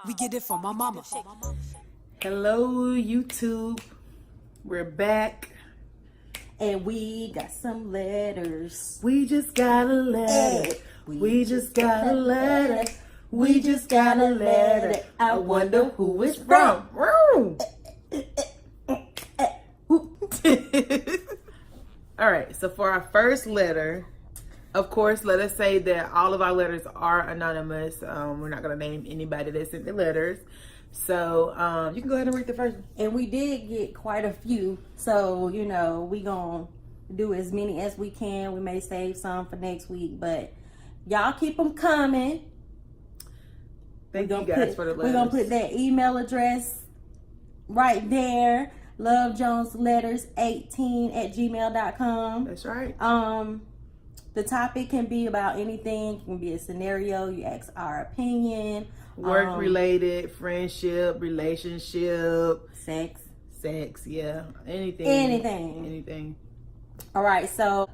We get it from my mama. Hello, YouTube. We're back. And we got some letters. We just got a letter. We just got a letter. We just got a letter. I wonder who it's from. All right, so for our first letter, of course, let us say that all of our letters are anonymous. We're not going to name anybody that sent the letters. So you can go ahead and read the first one. And we did get quite a few. So, you know, we going to do as many as we can. We may save some for next week. But y'all keep them coming. Thank you guys for the letters. We're going to put that email address right there. lovejonesletters18@gmail.com. That's right. The topic can be about anything. It can be a scenario. You ask our opinion. Work related, friendship, relationship, sex, yeah, anything. All right, so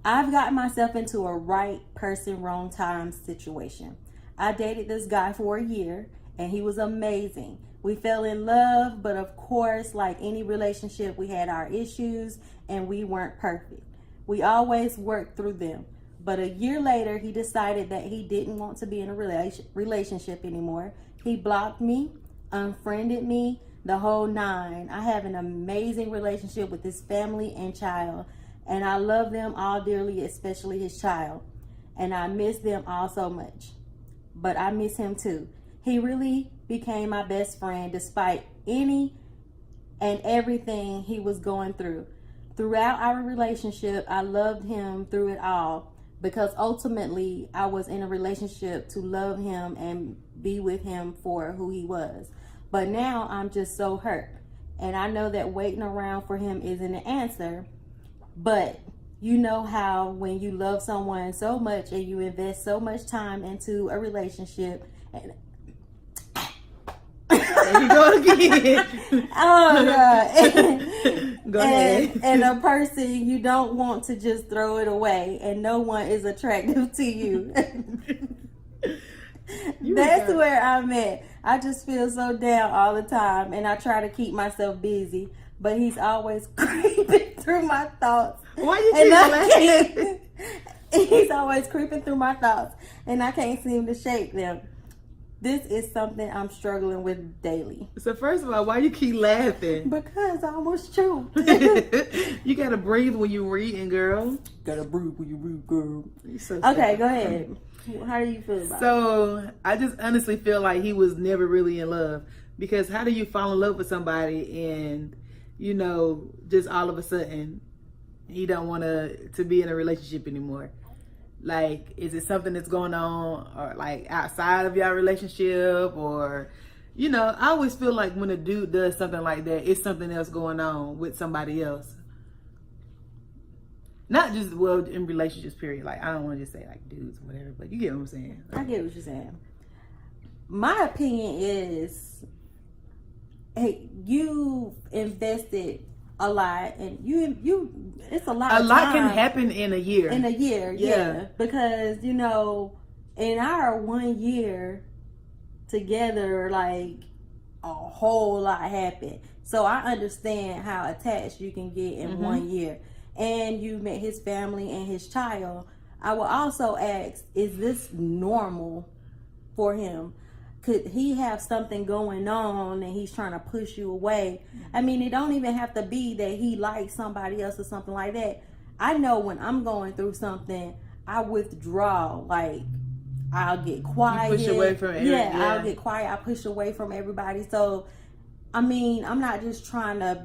I've gotten myself into a right person, wrong time situation. I dated this guy for a year, and he was amazing. We fell in love, but of course, like any relationship, we had our issues, and we weren't perfect. We always worked through them. But a year later, he decided that he didn't want to be in a relationship anymore. He blocked me, unfriended me, the whole nine. I have an amazing relationship with his family and child, and I love them all dearly, especially his child. And I miss them all so much. But I miss him too. He really became my best friend despite any and everything he was going through. Throughout our relationship, I loved him through it all. Because ultimately, I was in a relationship to love him and be with him for who he was. But now I'm just so hurt. And I know that waiting around for him isn't an answer. But you know how when you love someone so much and you invest so much time into a relationship. And there you go again. Oh, God. Go ahead. And a person, you don't want to just throw it away, and no one is attractive to you. That's where I'm at. I just feel so down all the time, and I try to keep myself busy, but he's always creeping through my thoughts. Why you keep laughing? He's always creeping through my thoughts, and I can't seem to shake them. This is something I'm struggling with daily. So first of all, why you keep laughing? Because I almost choked. You gotta breathe when you're reading, girl. Gotta breathe when you read, girl. So okay, go ahead. How do you feel about it? So I just honestly feel like he was never really in love. Because how do you fall in love with somebody and, you know, just all of a sudden he don't want to be in a relationship anymore? Like, is it something that's going on or like outside of your relationship? Or, you know, I always feel like when a dude does something like that, it's something else going on with somebody else. Not just, well, in relationships, period. Like, I don't want to just say like dudes or whatever, but you get what I'm saying. Like, I get what you're saying. My opinion is, hey, you invested a lot, and you it's a lot. A lot can happen in a year. In a year, yeah. Because, you know, in our 1 year together, like a whole lot happened. So I understand how attached you can get in 1 year. And you met his family and his child. I will also ask, is this normal for him? Could he have something going on and he's trying to push you away? I mean, it don't even have to be that he likes somebody else or something like that. I know when I'm going through something, I withdraw. Like, I'll get quiet. You push away from everybody. Yeah, I'll get quiet. I push away from everybody. So, I mean, I'm not just trying to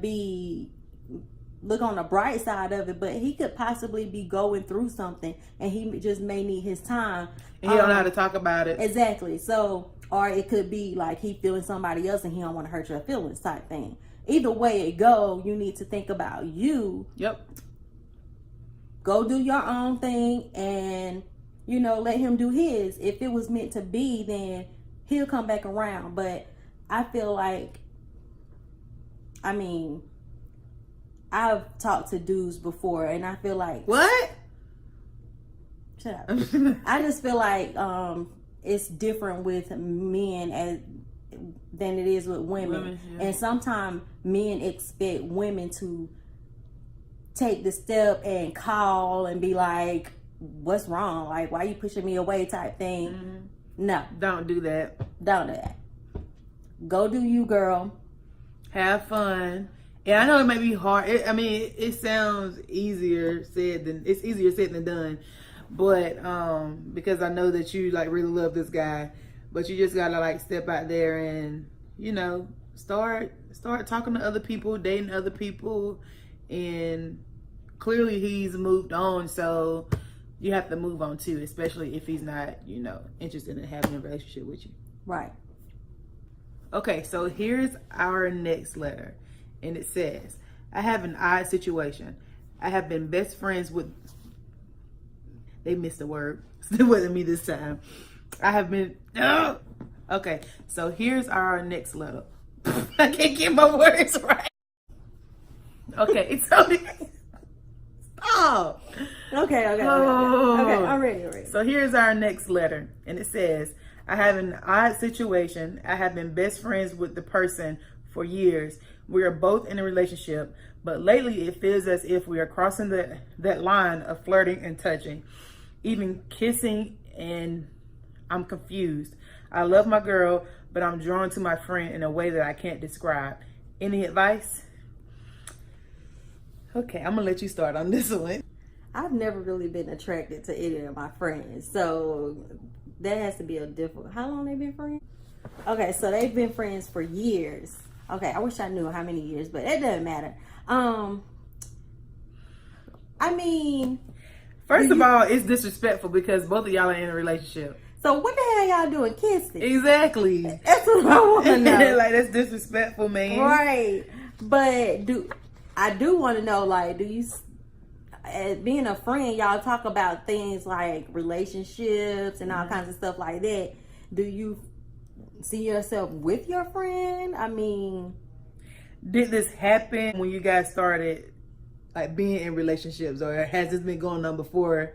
look on the bright side of it, but he could possibly be going through something and he just may need his time. And he don't know how to talk about it. Exactly. So, or it could be like he feeling somebody else and he don't want to hurt your feelings type thing. Either way it go, you need to think about you. Yep. Go do your own thing and, you know, let him do his. If it was meant to be, then he'll come back around. But I feel like, I mean, I've talked to dudes before, and I feel like What? Shut up. I just feel like it's different with men than it is with women. Yeah. And sometimes men expect women to take the step and call and be like, what's wrong? Like, why you pushing me away type thing. Mm-hmm. No. Don't do that. Don't do that. Go do you, girl. Have fun. And I know it may be hard. It sounds easier said than done. But because I know that you like really love this guy, but you just gotta like step out there and, you know, start talking to other people, dating other people, and clearly he's moved on, so you have to move on too, especially if he's not, you know, interested in having a relationship with you. Right. Okay, so here's our next letter, and it says, I have an odd situation. I have been best friends with, they missed a word. It wasn't me this time. I have been, okay, so here's our next letter. I can't get my words right. Okay, so, stop. Okay, I'm ready. So here's our next letter, and it says, I have an odd situation. I have been best friends with the person for years. We are both in a relationship, but lately it feels as if we are crossing that line of flirting and touching, even kissing, and I'm confused. I love my girl, but I'm drawn to my friend in a way that I can't describe. Any advice? Okay, I'm gonna let you start on this one. I've never really been attracted to any of my friends, so that has to be a difficult. How long they been friends? Okay, so they've been friends for years. Okay, I wish I knew how many years, but it doesn't matter. I mean, first of all, it's disrespectful because both of y'all are in a relationship. So what the hell y'all doing kissing? Exactly. That's what I want to know. Like, that's disrespectful, man. Right. But I do want to know, like, do you, as being a friend, y'all talk about things like relationships and all kinds of stuff like that. Do you see yourself with your friend? I mean, did this happen when you guys started like being in relationships, or has this been going on before?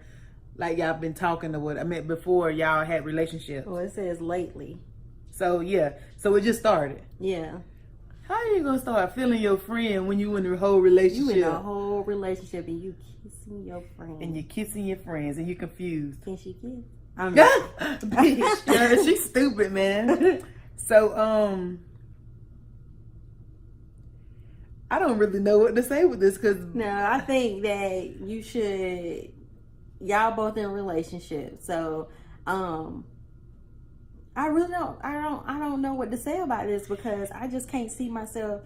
Like, y'all been talking or what? I mean, before y'all had relationships. Well, it says lately. So yeah, so it just started. Yeah. How are you gonna start feeling your friend when you in a whole relationship? You in a whole relationship and you kissing your friend. And you're kissing your friends and you confused. Can she kiss? Bitch, yeah, she's stupid, man. So I don't really know what to say with this, because no, I think that you should. Y'all both in a relationship, so I really don't. I don't know what to say about this, because I just can't see myself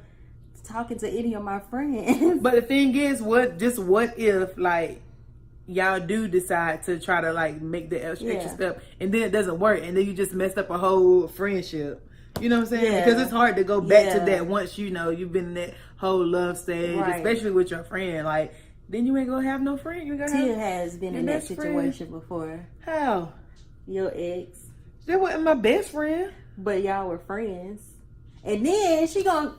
talking to any of my friends. But the thing is, what if like y'all do decide to try to like make the extra step, and then it doesn't work, and then you just messed up a whole friendship? You know what I'm saying? Yeah. Because it's hard to go back to that once you know you've been in that whole love stage, right. Especially with your friend. Like, then you ain't gonna have no friend. You gotta Tia have has been in that situation before. How? Your ex. That wasn't my best friend. But y'all were friends. And then she gonna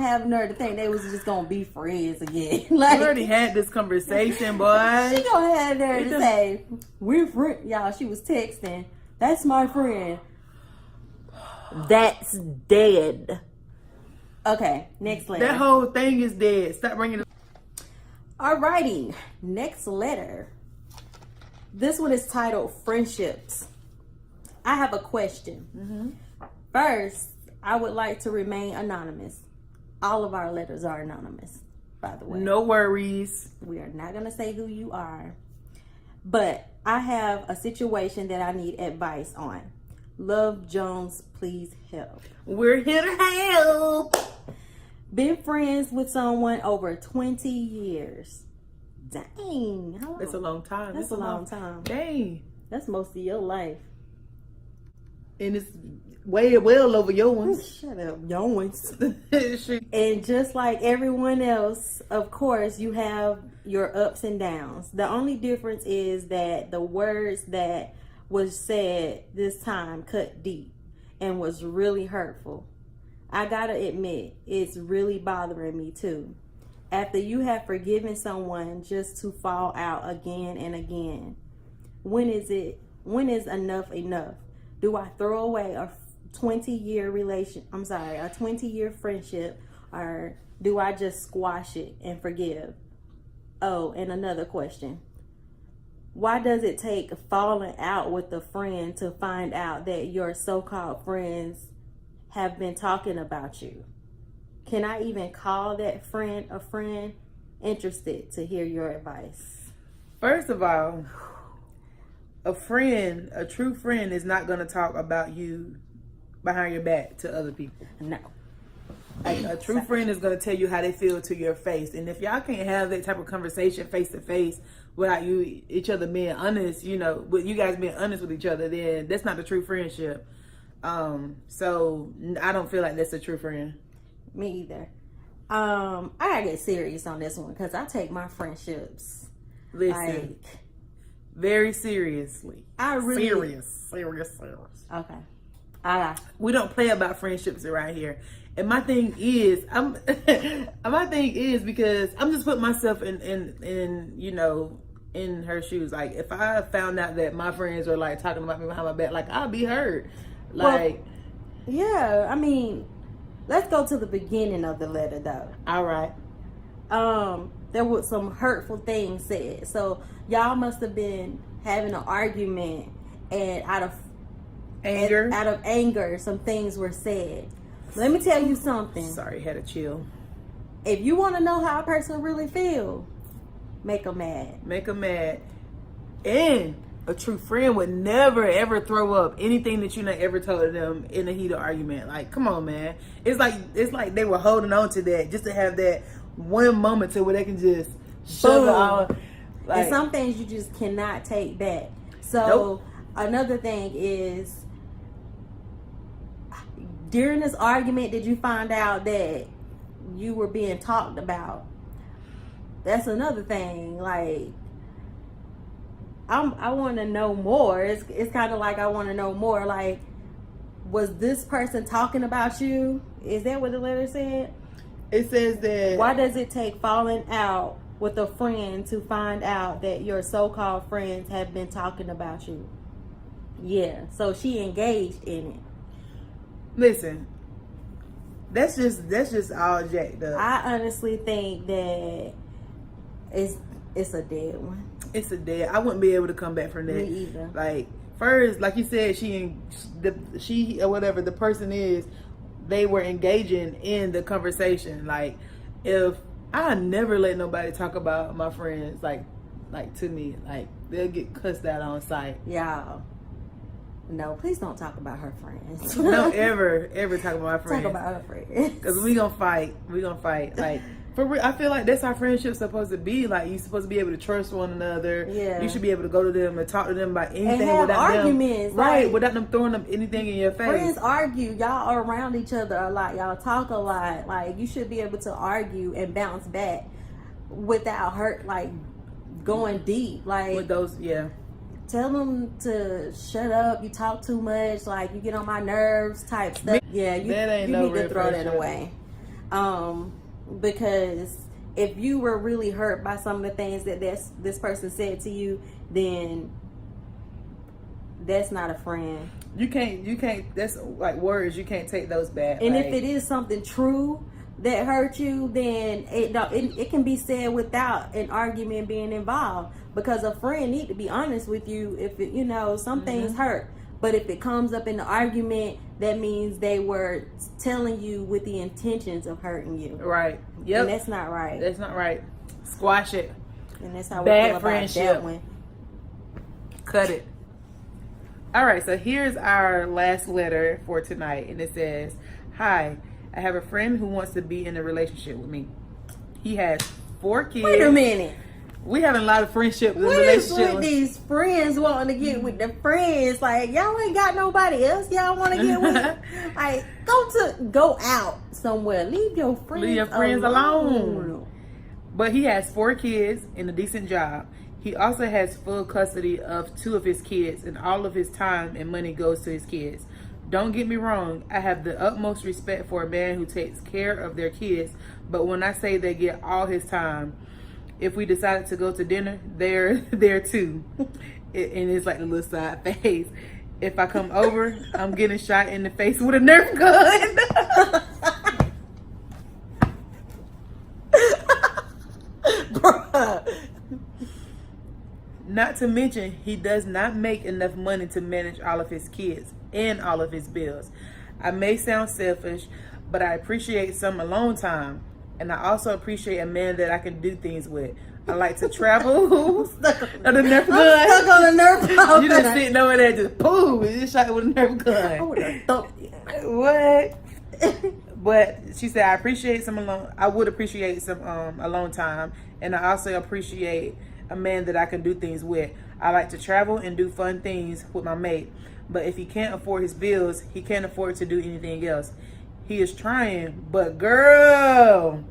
have nerve to think they was just gonna be friends again. Like, we already had this conversation, boy. She gonna have nerve to say, we're friends. Y'all, she was texting, that's my friend. That's dead. Okay, next letter. That whole thing is dead. Stop bringing it. Alrighty, next letter. This one is titled Friendships. I have a question. First, I would like to remain anonymous. All of our letters are anonymous, by the way. No worries. We are not going to say who you are. But I have a situation that I need advice on. Love Jones, please help. We're here to help. Been friends with someone over 20 years. Dang. How long? That's a long time. That's a long time. Dang. That's most of your life. And it's way well over your ones. Shut up, your ones. And just like everyone else, of course, you have your ups and downs. The only difference is that the words that was said this time cut deep and was really hurtful. I gotta admit, it's really bothering me too. after you have forgiven someone just to fall out again and again? When is enough enough? Do I throw away a 20-year a 20-year friendship, or do I just squash it and forgive? Oh, and another question. Why does it take falling out with a friend to find out that your so-called friends have been talking about you? Can I even call that friend a friend? Interested to hear your advice. First of all, a true friend is not going to talk about you behind your back to other people. No. A true friend is going to tell you how they feel to your face. And if y'all can't have that type of conversation face to face without each other being honest, with you guys being honest with each other, then that's not a true friendship. So I don't feel like that's a true friend. Me either. I gotta get serious on this one because I take my friendships very seriously. I really serious. Okay. We don't play about friendships around here. And my thing is, because I'm just putting myself in her shoes. Like, if I found out that my friends are like talking about me behind my back, like, I'll be hurt. Like, well, yeah. I mean, let's go to the beginning of the letter, though. All right. There was some hurtful things said. So y'all must have been having an argument, and out of anger, some things were said. Let me tell you something. Sorry, had a chill. If you want to know how a person really feel, make them mad. Make them mad. And a true friend would never ever throw up anything that you ever told them in a heated argument. Like, come on, man. It's like they were holding on to that just to have that one moment to where they can just shove it all. Like, and some things you just cannot take back. So nope. Another thing is, during this argument, did you find out that you were being talked about? That's another thing. Like, I want to know more. It's kind of like I want to know more. Like, was this person talking about you? Is that what the letter said? It says that. Why does it take falling out with a friend to find out that your so-called friends have been talking about you? Yeah, so she engaged in it. Listen, that's just all jacked up. I honestly think that it's a dead one. It's a dead. I wouldn't be able to come back from that. Me either. Like, first, like you said, she or whatever the person is, they were engaging in the conversation. Like, if I never let nobody talk about my friends, like to me, like, they'll get cussed out on sight. Y'all. No, please don't talk about her friends. Don't ever talk about my friends. Talk about her friends. Because we gonna fight. Like, for real, I feel like that's how friendship's supposed to be. Like, you're supposed to be able to trust one another. Yeah. You should be able to go to them and talk to them about anything and have without arguments. them. Right, like, without them throwing up anything in your face. Friends argue. Y'all are around each other a lot. Y'all talk a lot. Like, you should be able to argue and bounce back without hurt, like, going deep. Like, with those, yeah. Tell them to shut up. You talk too much. Like, you get on my nerves type stuff. Yeah, you need to throw that away. Because if you were really hurt by some of the things that this person said to you, then that's not a friend. You can't. That's like words. You can't take those back. And like, if it is something true that hurt you, then it can be said without an argument being involved. Because a friend need to be honest with you if some things hurt. But if it comes up in the argument, that means they were telling you with the intentions of hurting you. Right. Yep. And that's not right. That's not right. Squash it. And that's how Bad we feel friendship. about that one. Cut it. All right, so here's our last letter for tonight, and it says, "Hi, I have a friend who wants to be in a relationship with me. He has 4 kids." Wait a minute. We having a lot of friendships and What is relationships. with these friends wanting to get with the friends? Like, y'all ain't got nobody else y'all want to get with? Like, go out somewhere. Leave your friends alone. But he has 4 kids and a decent job. He also has full custody of 2 of his kids, and all of his time and money goes to his kids. Don't get me wrong, I have the utmost respect for a man who takes care of their kids, but when I say they get all his time, if we decided to go to dinner, they're there too. And it's like the little side face. If I come over, I'm getting shot in the face with a Nerf gun. Bruh. Not to mention, he does not make enough money to manage all of his kids and all of his bills. I may sound selfish, but I appreciate some alone time. And I also appreciate a man that I can do things with. I like to travel. The Nerf gun. I'm stuck on the Nerf gun. You just sitting over there, just boom, and just shot with a Nerf gun. I would have thumped you. What? But she said, I appreciate some alone. I would appreciate some alone time, and I also appreciate a man that I can do things with. I like to travel and do fun things with my mate. But if he can't afford his bills, he can't afford to do anything else. He is trying, but girl,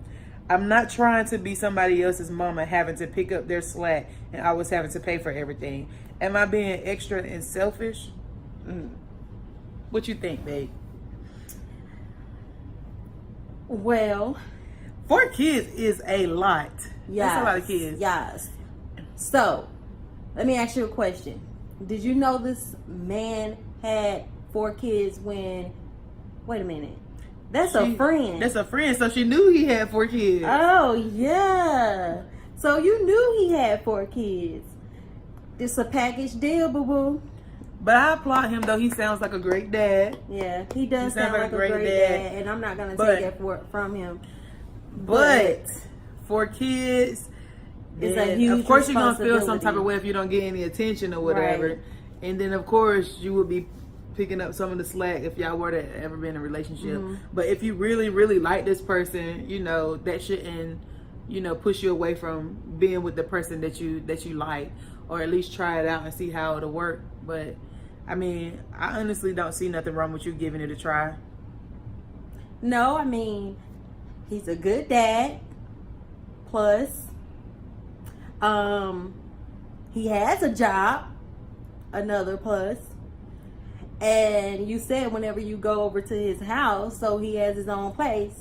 I'm not trying to be somebody else's mama having to pick up their slack and always having to pay for everything. Am I being extra and selfish? What you think, babe? Well, 4 kids is a lot. yes, That's a lot of kids. Yes. So, let me ask you a question. Did you know this man had 4 kids when... Wait a minute. That's a friend. That's a friend, so she knew he had 4 kids. Oh, yeah. So you knew he had 4 kids. It's a package deal, boo-boo. But I applaud him, though. He sounds like a great dad. Yeah, he does sound like a great dad. And I'm not going to take that from him. But 4 kids... It's a huge of course you're going to feel some responsibility. type of way if you don't get any attention or whatever. Right. And then, of course, you would be picking up some of the slack if y'all were to ever be in a relationship. But if you really, really like this person, you know, that shouldn't, you know, push you away from being with the person that you like, or at least try it out and see how it'll work. But I mean, I honestly don't see nothing wrong with you giving it a try. No, I mean, he's a good dad. Plus, he has a job. Another plus. And you said whenever you go over to his house, so he has his own place.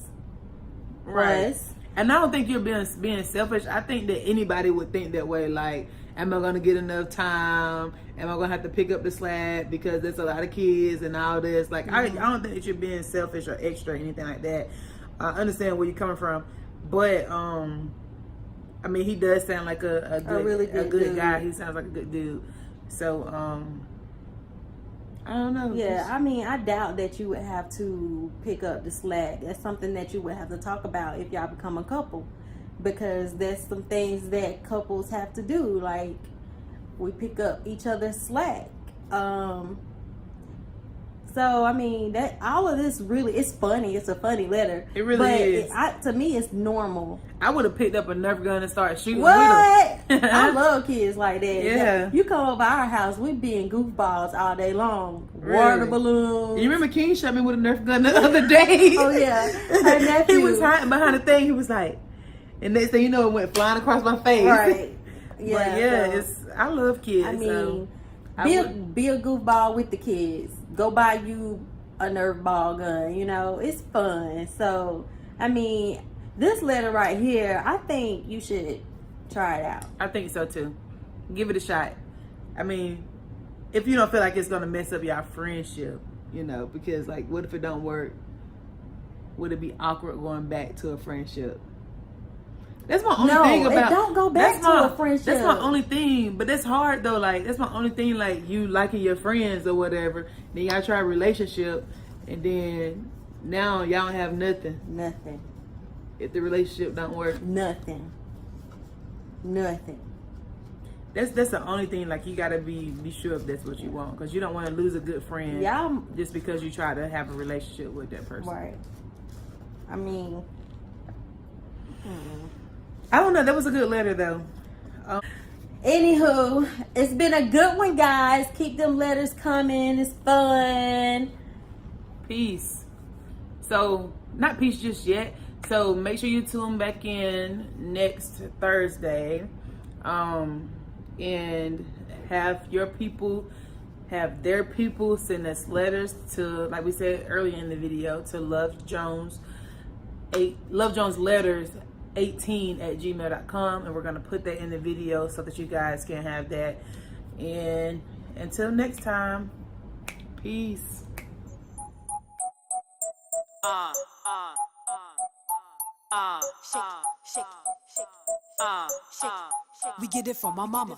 Right. Plus. And I don't think you're being selfish. I think that anybody would think that way. Like, am I going to get enough time? Am I going to have to pick up the slack because there's a lot of kids and all this? Like, I don't think that you're being selfish or extra or anything like that. I understand where you're coming from. But, I mean, he does sound like a really good guy. He sounds like a good dude. So, I don't know. Yeah, I mean, I doubt that you would have to pick up the slack. That's something that you would have to talk about if y'all become a couple. Because there's some things that couples have to do. Like, we pick up each other's slack. So, I mean, that all of this really, it's funny. It's a funny letter. It really is. To me, it's normal. I would have picked up a Nerf gun and started shooting What? with him. I love kids like that. Yeah. You come over our house, we being goofballs all day long. Really? Water balloons. You remember King shot me with a Nerf gun the other day? Oh, yeah. Her nephew. He was hiding behind the thing. He was like, and next thing you know, it went flying across my face. Right. Yeah. But yeah, so, I love kids. I mean, so be a goofball with the kids. Go buy you a Nerf ball gun. You know, it's fun. So, I mean, this letter right here, I think you should try it out. I think so too. Give it a shot. I mean, if you don't feel like it's gonna mess up your friendship, you know, because like, what if it don't work? Would it be awkward going back to a friendship? That's my only thing about. Don't go back to a friendship. That's my only thing. But that's hard though. Like, that's my only thing. Like, you liking your friends or whatever. Then y'all try a relationship, and then now y'all don't have nothing. Nothing. If the relationship don't work. Nothing. That's the only thing. Like, you gotta be sure if that's what you want, because you don't want to lose a good friend. Y'all just because you try to have a relationship with that person. Right. I mean. I don't know. That was a good letter, though. Anywho, it's been a good one, guys. Keep them letters coming. It's fun. Peace. So, not peace just yet. So, make sure you tune back in next Thursday. And have your people have their people send us letters to, like we said earlier in the video, to Love Jones letters 18@gmail.com, and we're going to put that in the video so that you guys can have that. And until next time, peace. Shake, shake, shake, shake. We get it from my mama.